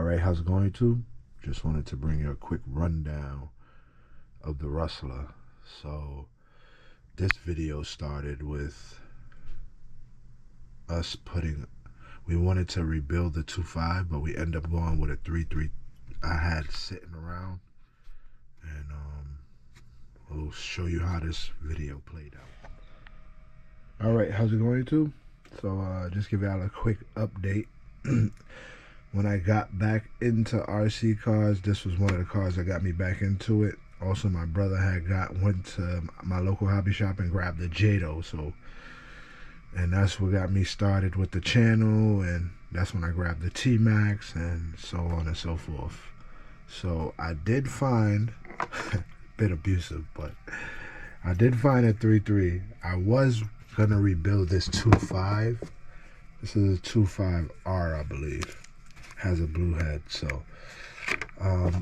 Alright, how's it going, YouTube? Just wanted to bring you a quick rundown of the Rustler. So this video started with us we wanted to rebuild the 2.5, but we ended up going with a 3.3 I had sitting around, and we'll show you how this video played out. Alright, how's it going, YouTube? So just give y'all a quick update. When I got back into RC cars, this was one of the cars that got me back into it. Also, my brother went to my local hobby shop and grabbed the Jado, and that's what got me started with the channel, and that's when I grabbed the T-Max and so on and so forth. So I did find a bit abusive, but I did find a 3.3. I was gonna rebuild this 2.5. This is a 2.5R, I believe. Has a blue head, so I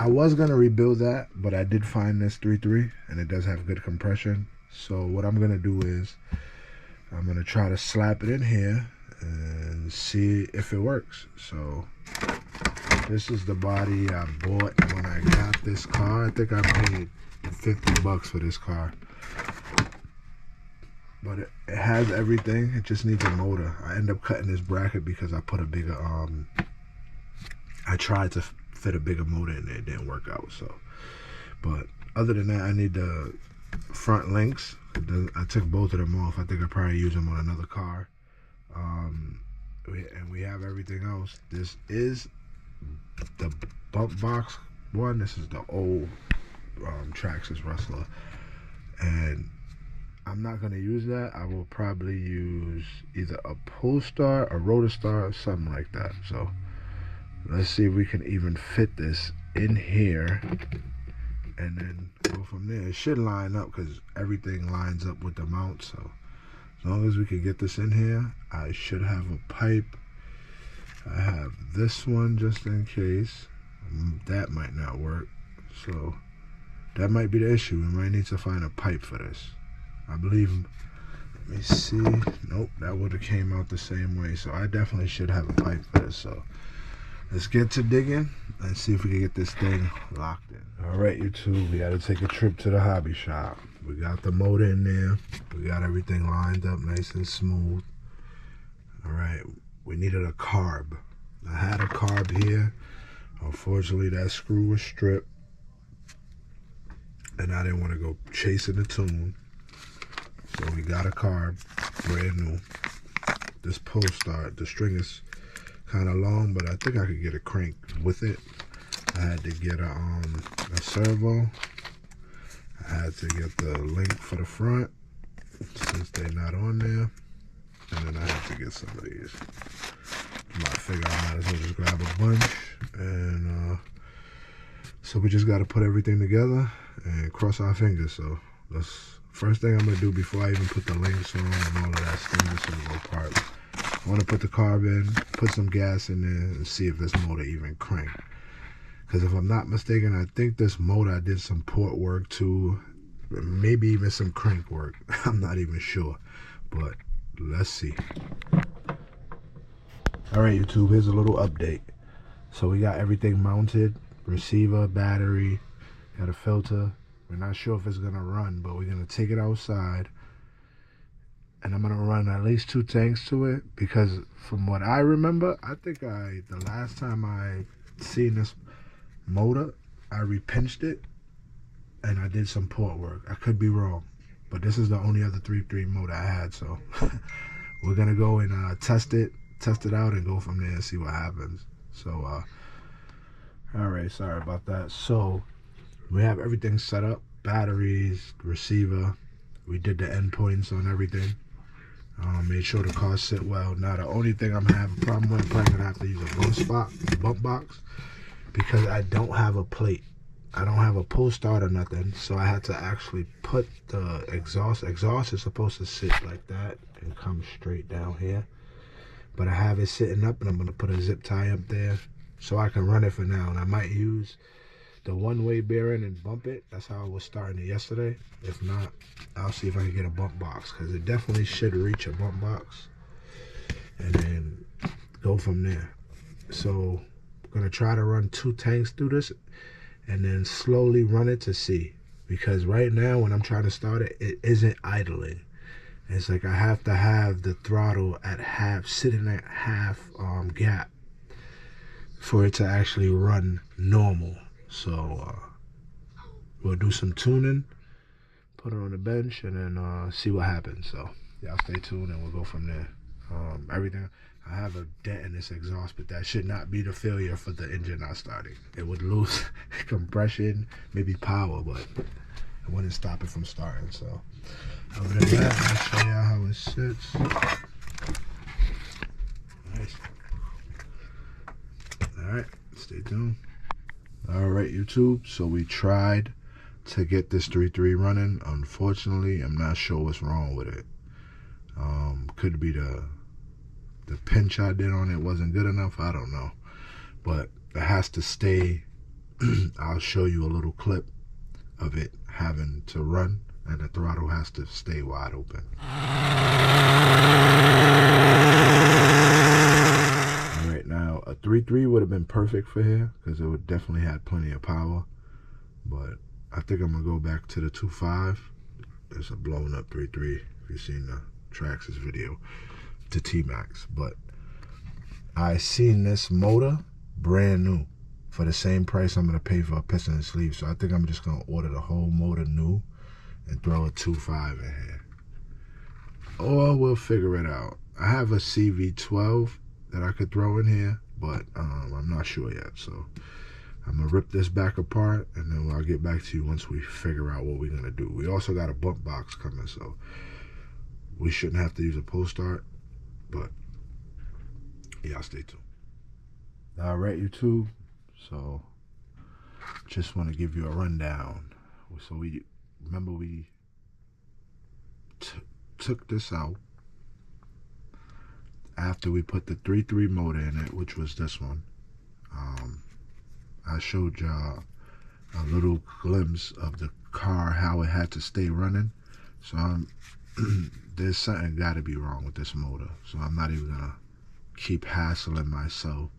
was gonna rebuild that, but I did find this 3.3 and it does have good compression. So what I'm gonna do is I'm gonna try to slap it in here and see if it works. So this is the body I bought when I got this car. I think I paid $50 for this car, but it has everything. It just needs a motor. I end up cutting this bracket because I put a bigger I tried to fit a bigger motor in there. It didn't work out. So, but other than that, I need the front links. I took both of them off. I think I probably use them on another car. And we have everything else. This is the bump box one. This is the old Traxxas Rustler, and I'm not going to use that. I will probably use either a pull star, a rotor star, or something like that. So let's see if we can even fit this in here and then go from there. It should line up because everything lines up with the mount. So as long as we can get this in here, I should have a pipe. I have this one just in case. That might not work. So that might be the issue. We might need to find a pipe for this. I believe, let me see. Nope, that would have came out the same way. So I definitely should have a pipe for this. So let's get to digging and see if we can get this thing locked in. All right, YouTube, we got to take a trip to the hobby shop. We got the motor in there. We got everything lined up nice and smooth. All right, we needed a carb. I had a carb here. Unfortunately, that screw was stripped, and I didn't want to go chasing the tune. So we got a carb, brand new. This pull start, the string is kind of long, but I think I could get a crank with it. I had to get a servo. I had to get the link for the front since they're not on there, and then I had to get some of these. I figure I might as well just grab a bunch, and so we just got to put everything together and cross our fingers. So first thing I'm going to do before I even put the links on and all of that stainless steel parts, I want to put the carb in, put some gas in there, and see if this motor even crank. Because if I'm not mistaken, I think this motor, I did some port work too, maybe even some crank work. I'm not even sure, but let's see. Alright, YouTube, here's a little update. So we got everything mounted, receiver, battery, got a filter. We're not sure if it's gonna run, but we're gonna take it outside, and I'm gonna run at least 2 tanks to it, because from what I remember, I think the last time I seen this motor, I repinched it and I did some port work. I could be wrong, but this is the only other 3.3 motor I had, so we're gonna go and test it out and go from there and see what happens. So all right, sorry about that. So we have everything set up, batteries, receiver. We did the endpoints on everything. Made sure the cars sit well. Now the only thing I'm having a problem with, I'm probably gonna have to use a bump box, because I don't have a plate. I don't have a pull start or nothing, so I had to actually put the exhaust. Exhaust is supposed to sit like that and come straight down here, but I have it sitting up, and I'm gonna put a zip tie up there so I can run it for now. And I might use the one-way bearing and bump it. That's how I was starting it yesterday. If not, I'll see if I can get a bump box, because it definitely should reach a bump box, and then go from there. So I'm gonna try to run 2 tanks through this and then slowly run it to see. Because right now when I'm trying to start it, it isn't idling. It's like I have to have the throttle at half, sitting at half gap for it to actually run normal. So we'll do some tuning, put it on the bench, and then see what happens. So y'all stay tuned and we'll go from there. Everything, I have a dent in this exhaust, but that should not be the failure for the engine not starting. It would lose compression, maybe power, but it wouldn't stop it from starting. So other than that, I'll show y'all how it sits. Nice. Alright, stay tuned. Alright, YouTube, so we tried to get this 3.3 running. Unfortunately, I'm not sure what's wrong with it. Could be the pinch I did on it wasn't good enough. I don't know, but it has to stay. I'll show you a little clip of it having to run, and the throttle has to stay wide open. All right, now a 3.3 would have been perfect for here because it would definitely had plenty of power, but I think I'm gonna go back to the 2.5. There's a blown up 3.3 if you've seen the Traxxas video to T-Max, but I seen this motor brand new for the same price I'm gonna pay for a piston and sleeve. So I think I'm just gonna order the whole motor new and throw a 2.5 in here, or we'll figure it out. I have a CV12 that I could throw in here, but I'm not sure yet. So I'm gonna rip this back apart and then I'll get back to you once we figure out what we're gonna do. We also got a bump box coming, so we shouldn't have to use a pull start, but y'all stay tuned. All right, YouTube, so just want to give you a rundown. So we remember we took this out after we put the 3.3 motor in it, which was this one. I showed y'all a little glimpse of the car, how it had to stay running. So there's something got to be wrong with this motor. So I'm not even gonna keep hassling myself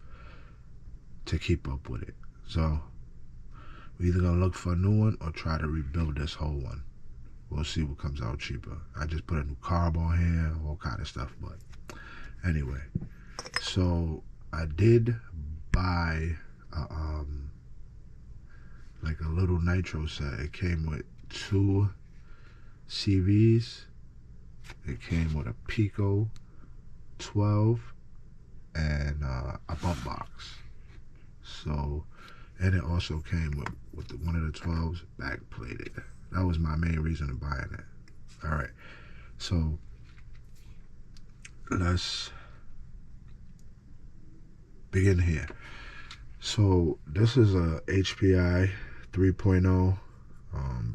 to keep up with it. So we're either gonna look for a new one or try to rebuild this whole one. We'll see what comes out cheaper. I just put a new carb on here, all kind of stuff. But anyway, so I did buy like a little nitro set. It came with 2 CVs. It came with a Pico 12 and a bump box. So, and it also came with one of the 12s back plated. That was my main reason of buying it. All right, so let's begin here. So this is a HPI 3.0.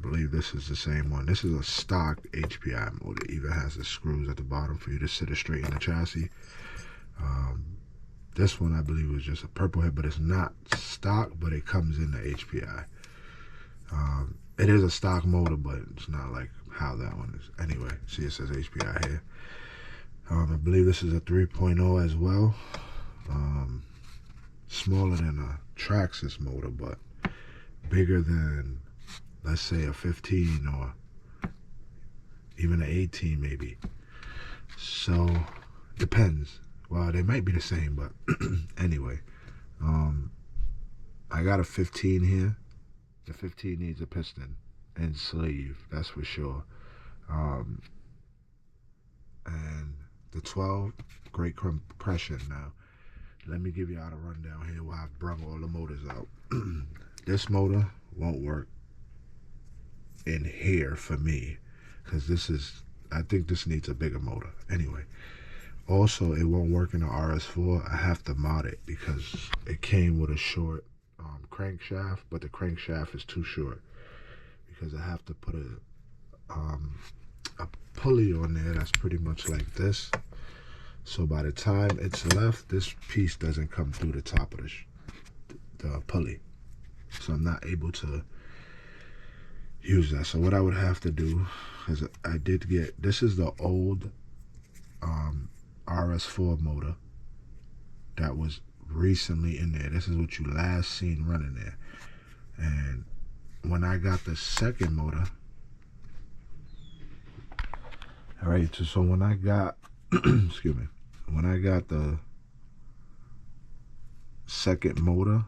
Believe this is the same one. This is a stock HPI motor. It even has the screws at the bottom for you to sit it straight in the chassis. This one I believe was just a purple head, but it's not stock, but it comes in the HPI. It is a stock motor, but it's not like how that one is. Anyway, see, it says HPI here. I believe this is a 3.0 as well. Smaller than a Traxxas motor, but bigger than, let's say, a 15 or even an 18 maybe. So depends. Well, they might be the same, but anyway, I got a 15 here. The 15 needs a piston and sleeve, that's for sure. And the 12, great compression. Now, let me give you all a rundown here while I've brought all the motors out. This motor won't work in here for me, because this is, I think this needs a bigger motor. Anyway, also it won't work in the RS4. I have to mod it because it came with a short crankshaft, but the crankshaft is too short, because I have to put a pulley on there that's pretty much like this. So by the time it's left, this piece doesn't come through the top of the pulley. So I'm not able to use that. So what I would have to do is, I did get, this is the old RS4 motor that was recently in there. This is what you last seen running there. And when I got the second motor, all right, so when I got, excuse me, when I got the second motor,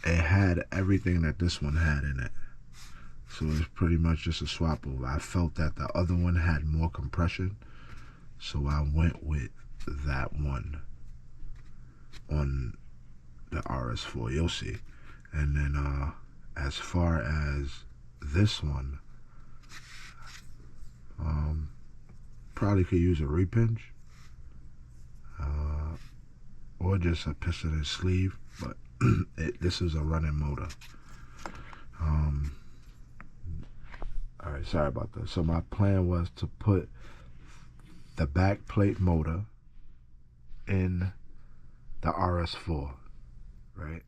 it had everything that this one had in it. So it's pretty much just a swap over. I felt that the other one had more compression, so I went with that one on the RS4. You'll see. And then as far as this one, probably could use a repinch or just a piston and sleeve, but this is a running motor. All right, sorry about that. So my plan was to put the back plate motor in the RS4, right?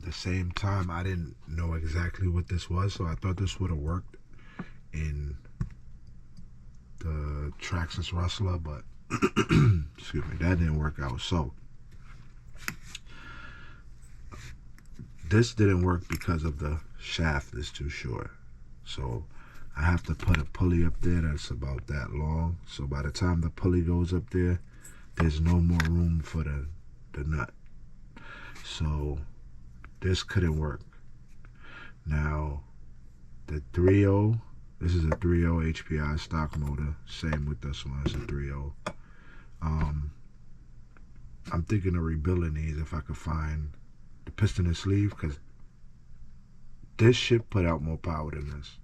The same time, I didn't know exactly what this was, so I thought this would have worked in the Traxxas Rustler, but excuse me, that didn't work out. So this didn't work because of the shaft is too short. So I have to put a pulley up there that's about that long. So by the time the pulley goes up there, there's no more room for the nut. So this couldn't work. Now the 3.0, this is a 3.0 HPI stock motor. Same with this one, it's a 3.0. I'm thinking of rebuilding these if I could find the piston and sleeve, because this should put out more power than this.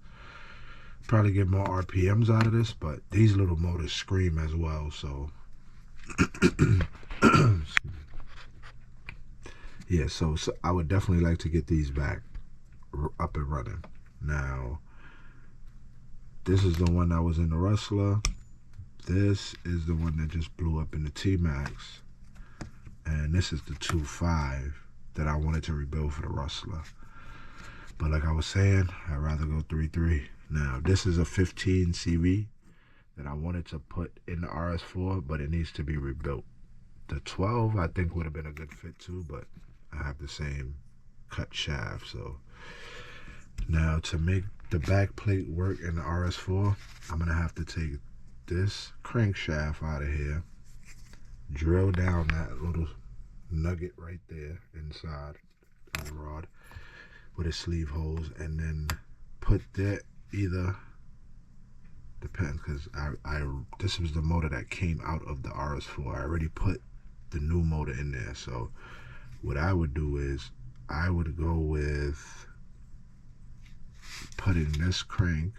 Probably get more RPMs out of this, but these little motors scream as well, so yeah, so I would definitely like to get these back up and running. Now, this is the one that was in the Rustler. This is the one that just blew up in the T-Max. And this is the 2.5 that I wanted to rebuild for the Rustler. But like I was saying, I'd rather go 3.3. Now, this is a 15 CV that I wanted to put in the RS4, but it needs to be rebuilt. The 12, I think, would have been a good fit too, but I have the same cut shaft. So now, to make the back plate work in the RS4, I'm going to have to take this crankshaft out of here, drill down that little nugget right there inside of the rod with its sleeve holes, and then put that, either depends, because this was the motor that came out of the RS4. I already put the new motor in there. So what I would do is I would go with putting this crank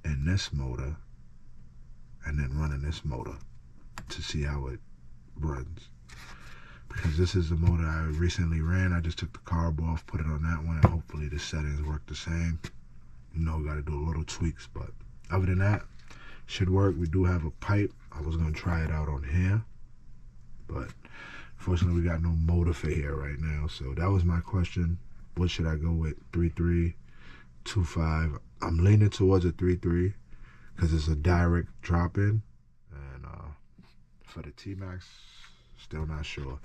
in this motor and then running this motor to see how it runs. Because this is the motor I recently ran. I just took the carb off, put it on that one, and hopefully the settings work the same. You know, got to do a little tweaks, but other than that, should work. We do have a pipe. I was going to try it out on here, but fortunately we got no motor for here right now. So that was my question. What should I go with? 3.3, 2.5. I'm leaning towards a 3.3 because it's a direct drop in, and for the T-Max, still not sure.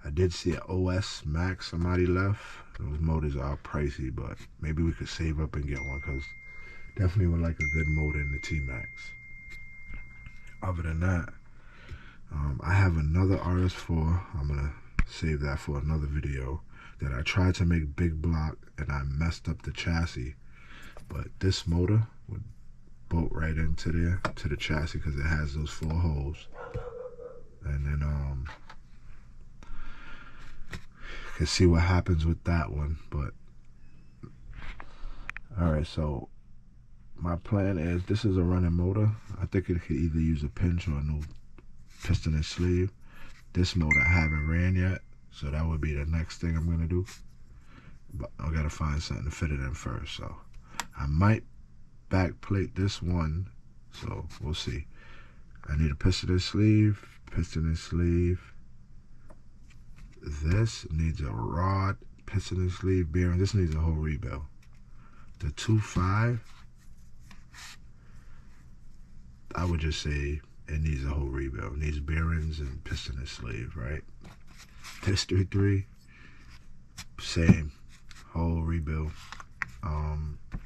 I did see an OS Max somebody left. Those motors are pricey, but maybe we could save up and get one, because definitely would like a good motor in the T-Max. Other than that, I have another RS4. I'm gonna save that for another video, that I tried to make big block and I messed up the chassis, but this motor would bolt right into there to the chassis because it has those 4 holes. And then can see what happens with that one. But all right, so my plan is, this is a running motor. I think it could either use a pinch or a new piston and sleeve. This motor I haven't ran yet, so that would be the next thing I'm gonna do. But I gotta find something to fit it in first. So I might back plate this one, so we'll see. I need a piston and sleeve, This needs a rod, piston and sleeve, bearing. This needs a whole rebuild. The 2.5, I would just say it needs a whole rebuild. It needs bearings and piston and sleeve, right? This 3.3, same, whole rebuild.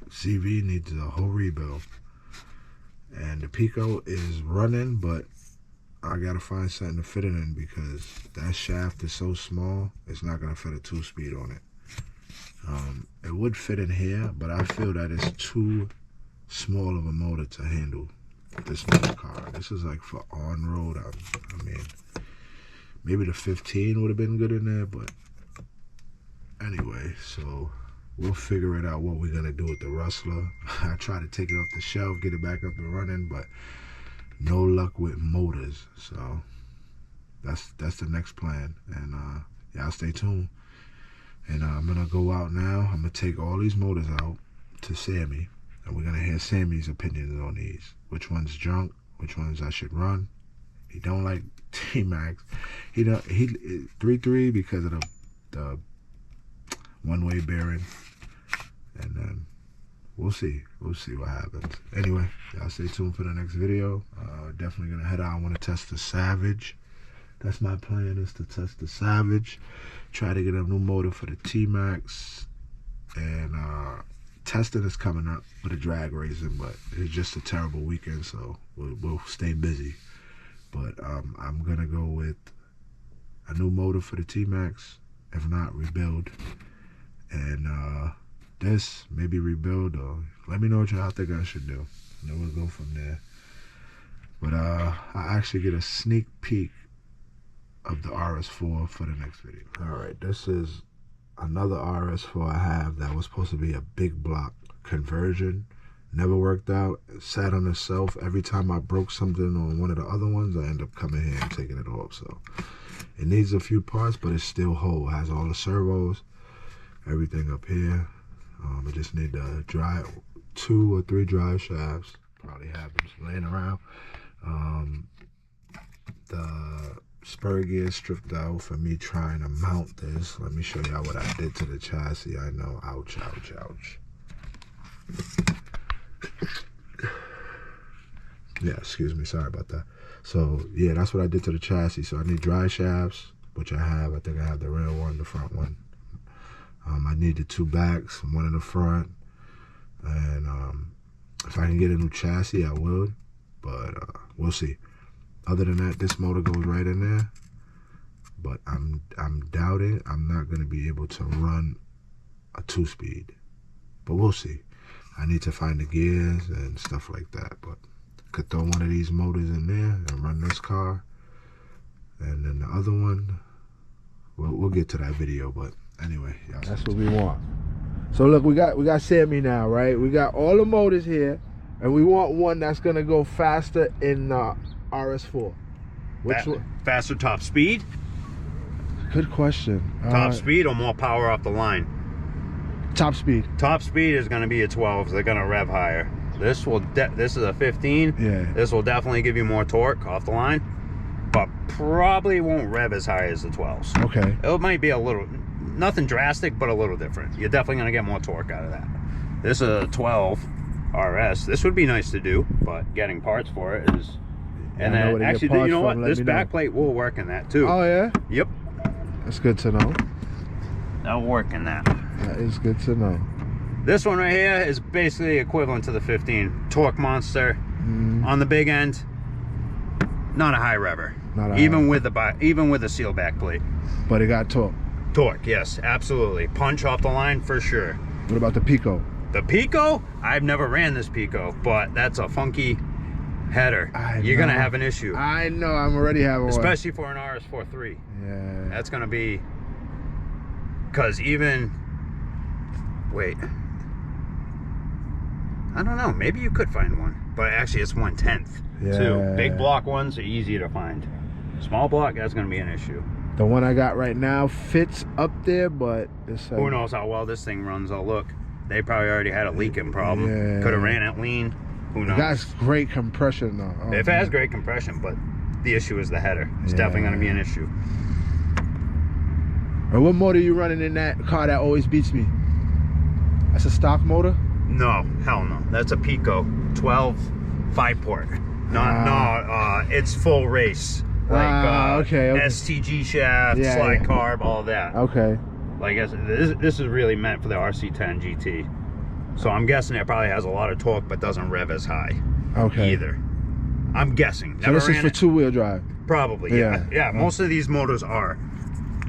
CV needs a whole rebuild. And the Pico is running, but I gotta find something to fit it in because that shaft is so small, it's not gonna fit a 2-speed on it. It would fit in here, but I feel that it's too small of a motor to handle this little car. This is like for on-road. I mean, maybe the 15 would have been good in there, but anyway, so we'll figure it out what we're gonna do with the Rustler. I tried to take it off the shelf, get it back up and running, but no luck with motors. So that's the next plan, and y'all stay tuned. And I'm gonna go out now. I'm gonna take all these motors out to Sammy, and we're gonna hear Sammy's opinions on these. Which one's junk? Which ones I should run? He don't like T-Max. He 3.3 because of the one-way bearing, and then we'll see what happens. Anyway, y'all stay tuned for the next video. Definitely gonna head out. I want to test the Savage. That's my plan, is to test the Savage, try to get a new motor for the T-Max, and testing is coming up with the drag racing, but it's just a terrible weekend, so we'll stay busy. But I'm gonna go with a new motor for the T-Max, if not rebuild, and this maybe rebuild, or let me know what y'all think I should do, and then we'll go from there. But I actually get a sneak peek of the RS4 for the next video. Alright, this is another RS4 I have that was supposed to be a big block conversion. Never worked out. It sat on itself. Every time I broke something on one of the other ones, I end up coming here and taking it off. So it needs a few parts, but it's still whole. It has all the servos, everything up here. I just need to drive 2 or 3 drive shafts. Probably have them laying around. The spur gear stripped out for me trying to mount this. Let me show y'all what I did to the chassis. I know, ouch, ouch, ouch. Yeah, excuse me, sorry about that. So yeah, that's what I did to the chassis. So I need dry shafts, which I have. I think I have the rear one, the front one. I need the 2 backs, one in the front, and if I can get a new chassis, I would, but we'll see. Other than that, this motor goes right in there, but I'm doubting I'm not going to be able to run a 2-speed, but we'll see. I need to find the gears and stuff like that, but could throw one of these motors in there and run this car, and then the other one, we'll get to that video. But anyway, that's what we want. So look, we got Sammy now, right? We got all the motors here, and we want one that's going to go faster in RS4. Which one? Faster top speed? Good question. Top speed or more power off the line? Top speed. Top speed is going to be a 12. They're going to rev higher. This is a 15. Yeah. This will definitely give you more torque off the line, but probably won't rev as high as the 12s. Okay. It might be a little, nothing drastic, but a little different. You're definitely going to get more torque out of that. This is a 12 RS. This would be nice to do, but getting parts for it is. And then actually, you know what? This back plate will work in that too. Oh yeah? Yep. That's good to know. That'll work in that. That is good to know. This one right here is basically equivalent to the 15. Torque monster on the big end. Not a high rever. Even with the seal back plate. But it got torque. Torque, yes, absolutely. Punch off the line for sure. What about the Pico? The Pico? I've never ran this Pico, but that's a funky header. You're gonna have an issue. I know, I'm already having one. Especially for an RS43. Yeah. That's gonna be, because even, wait, I don't know, maybe you could find one, but actually it's 1/10 too. Big block ones are easy to find. Small block, that's gonna be an issue. The one I got right now fits up there, but it's who knows how well this thing runs. Oh look, they probably already had a leaking problem. Could have ran it lean. Who knows? That's great compression though. Oh, it has great compression, but the issue is the header. It's definitely going to be an issue. What motor are you running in that car that always beats me? That's a stock motor? No, hell no. That's a Pico 12 5-port. It's full race. Like okay. STG shaft, slide carb, all that. Okay. Like this is really meant for the RC10 GT. So I'm guessing it probably has a lot of torque, but doesn't rev as high. Okay. Either. I'm guessing. So this is for two-wheel drive. Probably. Yeah. Most of these motors are.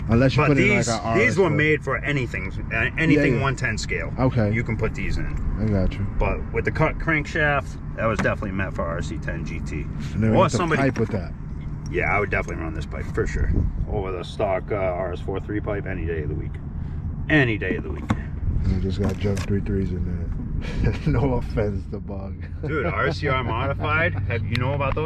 Unless you put these, in like an RS. These were made for anything 110 scale. Okay. You can put these in. I got you. But with the cut crankshaft, that was definitely meant for RC10 GT. And then or somebody pipe with that. Yeah, I would definitely run this pipe for sure. Over the stock RS43 pipe any day of the week. Any day of the week. You just got junk 3.3s in there. No offense to Bug. Dude, RCR modified. You know about those?